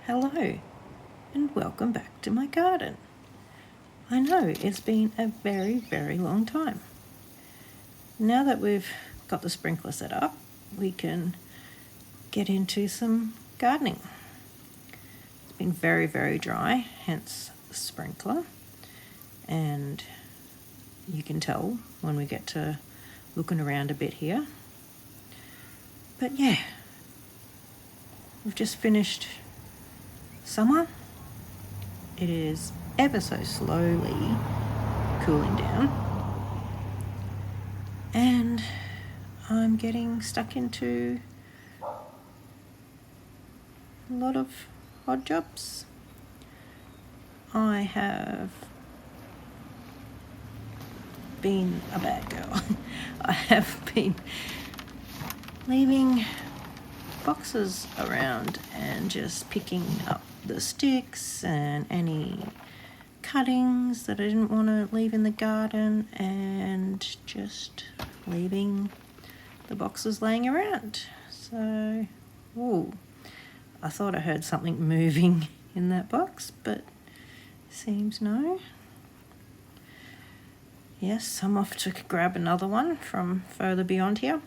Hello and welcome back to my garden. I know it's been a very, very long time. Now that we've got the sprinkler set up, we can get into some gardening. It's been very, very dry, hence the sprinkler. And you can tell when we get to looking around a bit here. But yeah, we've just finished summer. It is ever so slowly cooling down, and I'm getting stuck into a lot of odd jobs. I have been a bad girl. I have been leaving boxes around and just picking up the sticks and any cuttings that I didn't want to leave in the garden and just leaving the boxes laying around. So, I thought I heard something moving in that box, but seems no. Yes, I'm off to grab another one from further beyond here.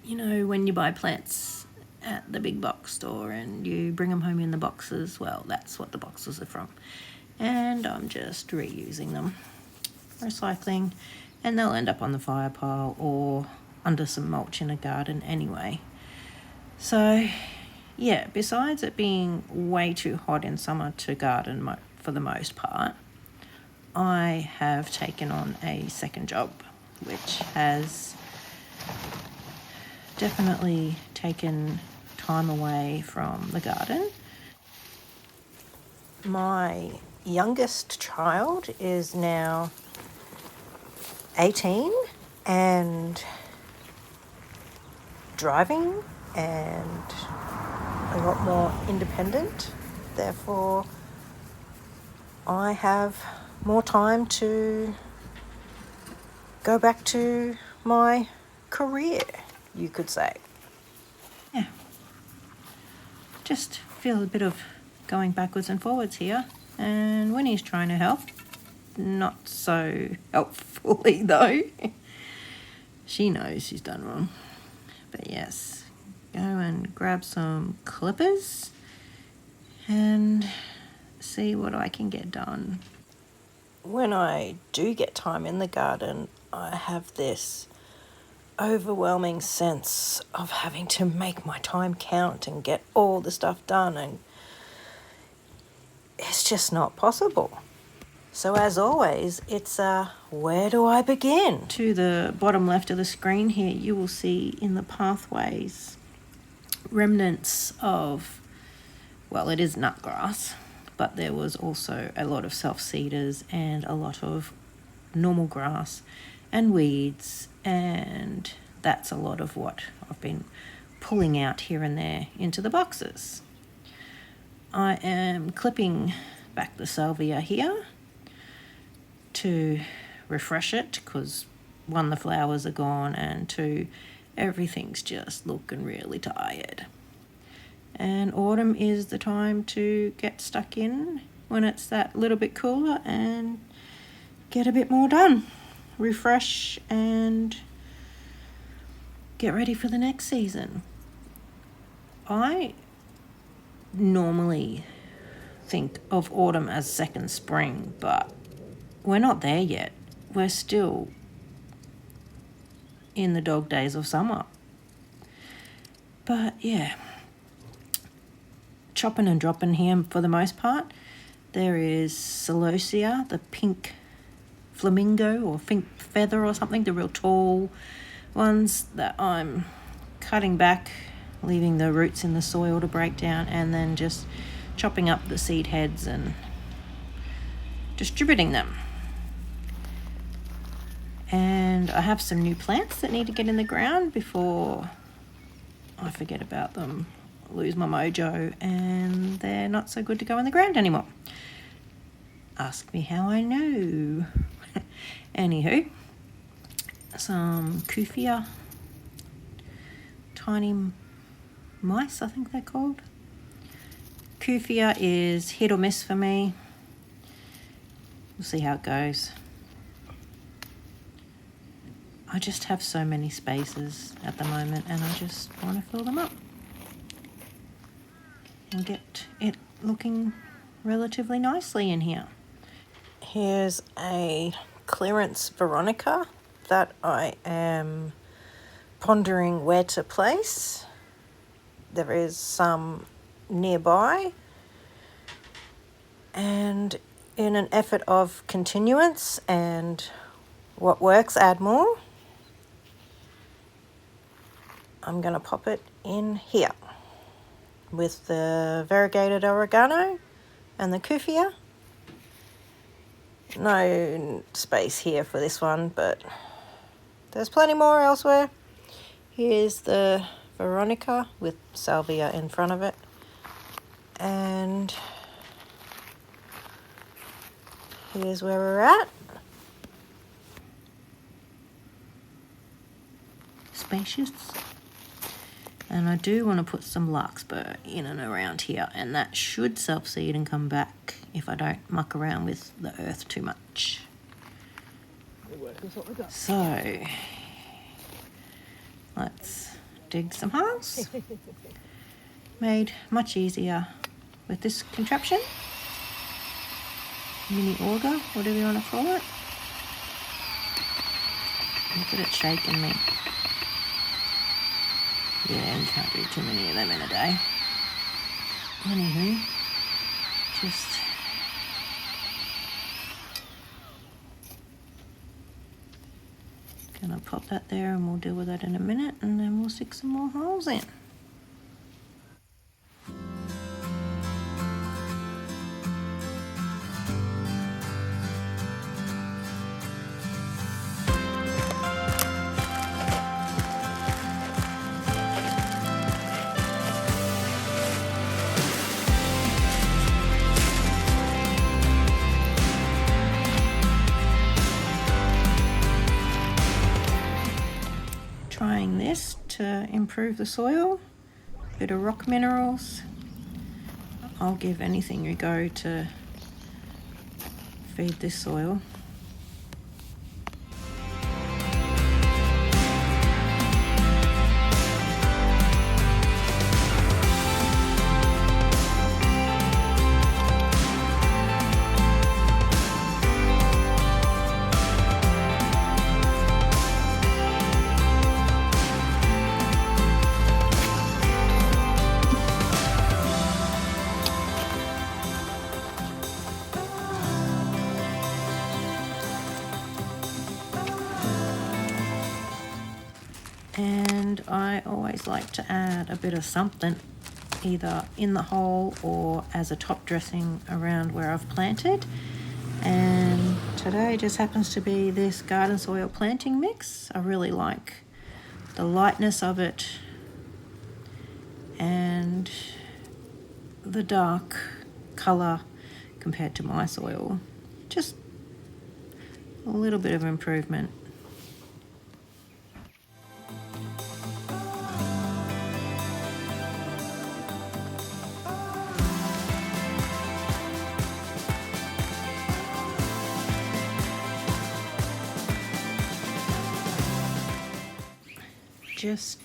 You know, when you buy plants at the big box store and you bring them home in the boxes, well, that's what the boxes are from. And I'm just reusing them, recycling, and they'll end up on the fire pile or under some mulch in a garden anyway. So, yeah, besides it being way too hot in summer to garden for the most part, I have taken on a second job, which has definitely taken time away from the garden. My youngest child is now 18 and driving and a lot more independent. Therefore, I have more time to go back to my career, you could say. Yeah. Just feel a bit of going backwards and forwards here, and Winnie's trying to help. Not so helpfully though. She knows she's done wrong. But yes, go and grab some clippers and see what I can get done. When I do get time in the garden, I have this overwhelming sense of having to make my time count and get all the stuff done, and it's just not possible. So as always, it's where do I begin? To the bottom left of the screen here, you will see in the pathways remnants of, well, it is nutgrass, but there was also a lot of self-seeders and a lot of normal grass and weeds, and that's a lot of what I've been pulling out here and there into the boxes. I am clipping back the salvia here to refresh it because, one, the flowers are gone, and two, everything's just looking really tired. And autumn is the time to get stuck in when it's that little bit cooler and get a bit more done. Refresh and get ready for the next season. I normally think of autumn as second spring, but we're not there yet. We're still in the dog days of summer. But yeah, chopping and dropping here for the most part. There is celosia, the pink flamingo or pink feather or something, the real tall ones that I'm cutting back, leaving the roots in the soil to break down, and then just chopping up the seed heads and distributing them. And I have some new plants that need to get in the ground before I forget about them, lose my mojo, and they're not so good to go in the ground anymore. Ask me how I know. Anywho, some Kufia, tiny mice, I think they're called. Kufia is hit or miss for me. We'll see how it goes. I just have so many spaces at the moment and I just want to fill them up and get it looking relatively nicely in here. Here's a clearance Veronica that I am pondering where to place. There is some nearby, and in an effort of continuance and what works, add more, I'm going to pop it in here with the variegated oregano and the Kufia. No space here for this one, but there's plenty more elsewhere. Here's the Veronica with salvia in front of it. And here's where we're at. Spacious. And I do want to put some larkspur in and around here, and that should self-seed and come back if I don't muck around with the earth too much. So, let's dig some holes. Made much easier with this contraption. Mini auger, whatever you want to call it. Look at it shaking me. Yeah, you can't do too many of them in a day. Anywho, just gonna pop that there and we'll deal with that in a minute, and then we'll stick some more holes in. Trying this to improve the soil, bit of rock minerals. I'll give anything a go to feed this soil. And I always like to add a bit of something either in the hole or as a top dressing around where I've planted. And today just happens to be this garden soil planting mix. I really like the lightness of it and the dark colour compared to my soil. Just a little bit of improvement. Just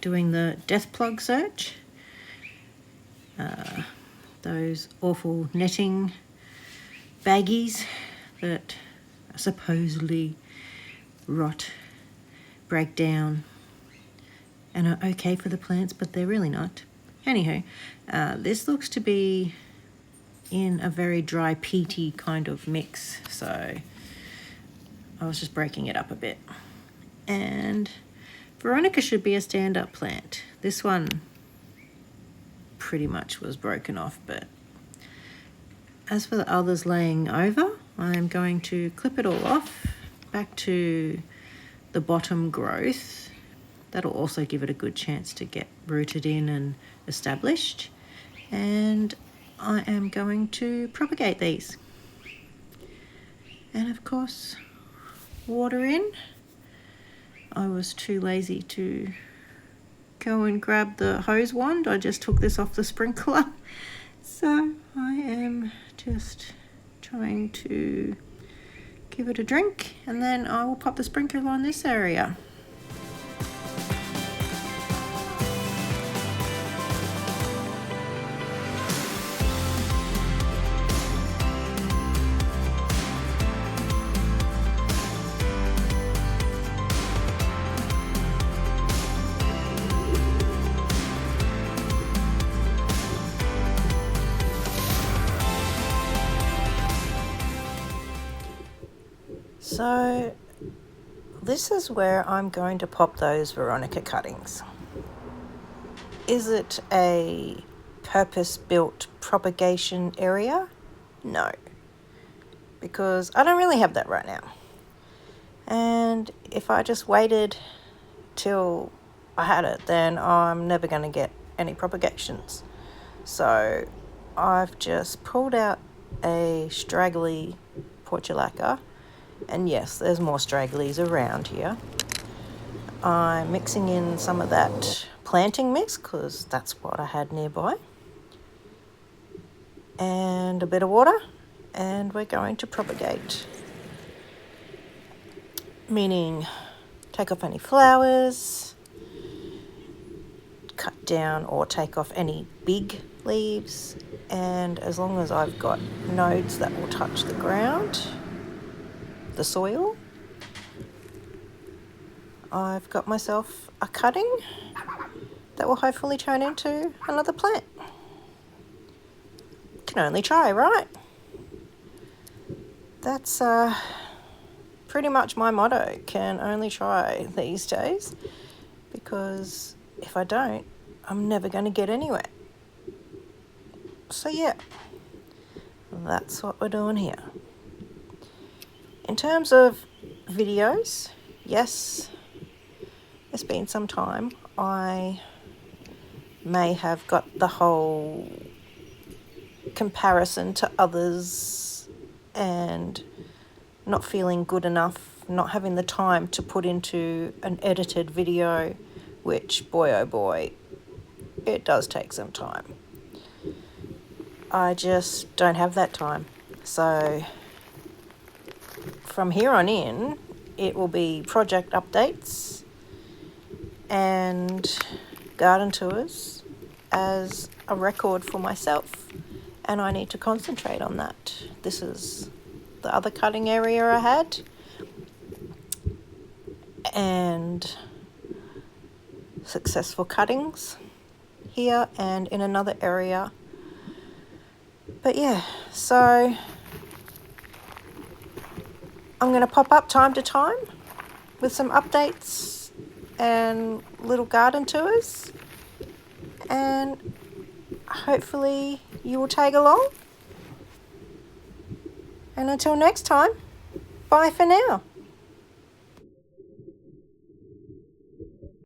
doing the death plug search. Those awful netting baggies that supposedly rot, break down, and are okay for the plants, but they're really not. Anywho, this looks to be in a very dry, peaty kind of mix, so I was just breaking it up a bit. And Veronica should be a stand-up plant. This one pretty much was broken off, but as for the others laying over, I'm going to clip it all off back to the bottom growth. That'll also give it a good chance to get rooted in and established. And I am going to propagate these. And of course, water in. I was too lazy to go and grab the hose wand. I just took this off the sprinkler So I am just trying to give it a drink, and then I will pop the sprinkler on this area. So this is where I'm going to pop those Veronica cuttings. Is it a purpose-built propagation area? No, because I don't really have that right now. And if I just waited till I had it, then I'm never going to get any propagations. So I've just pulled out a straggly portulaca. And yes, there's more stragglies around here. I'm mixing in some of that planting mix because that's what I had nearby. And a bit of water, and we're going to propagate. Meaning take off any flowers, cut down or take off any big leaves, and as long as I've got nodes that will touch the ground, the soil, I've got myself a cutting that will hopefully turn into another plant. Can only try, right? That's pretty much my motto, can only try these days, because if I don't, I'm never going to get anywhere. So yeah, that's what we're doing here. In terms of videos, yes, it's been some time. I may have got the whole comparison to others and not feeling good enough, not having the time to put into an edited video, which, boy oh boy, it does take some time. I just don't have that time. So from here on in, it will be project updates and garden tours as a record for myself, and I need to concentrate on that. This is the other cutting area I had, and successful cuttings here and in another area. But yeah, so I'm going to pop up time to time with some updates and little garden tours, and hopefully you will tag along. And until next time, bye for now.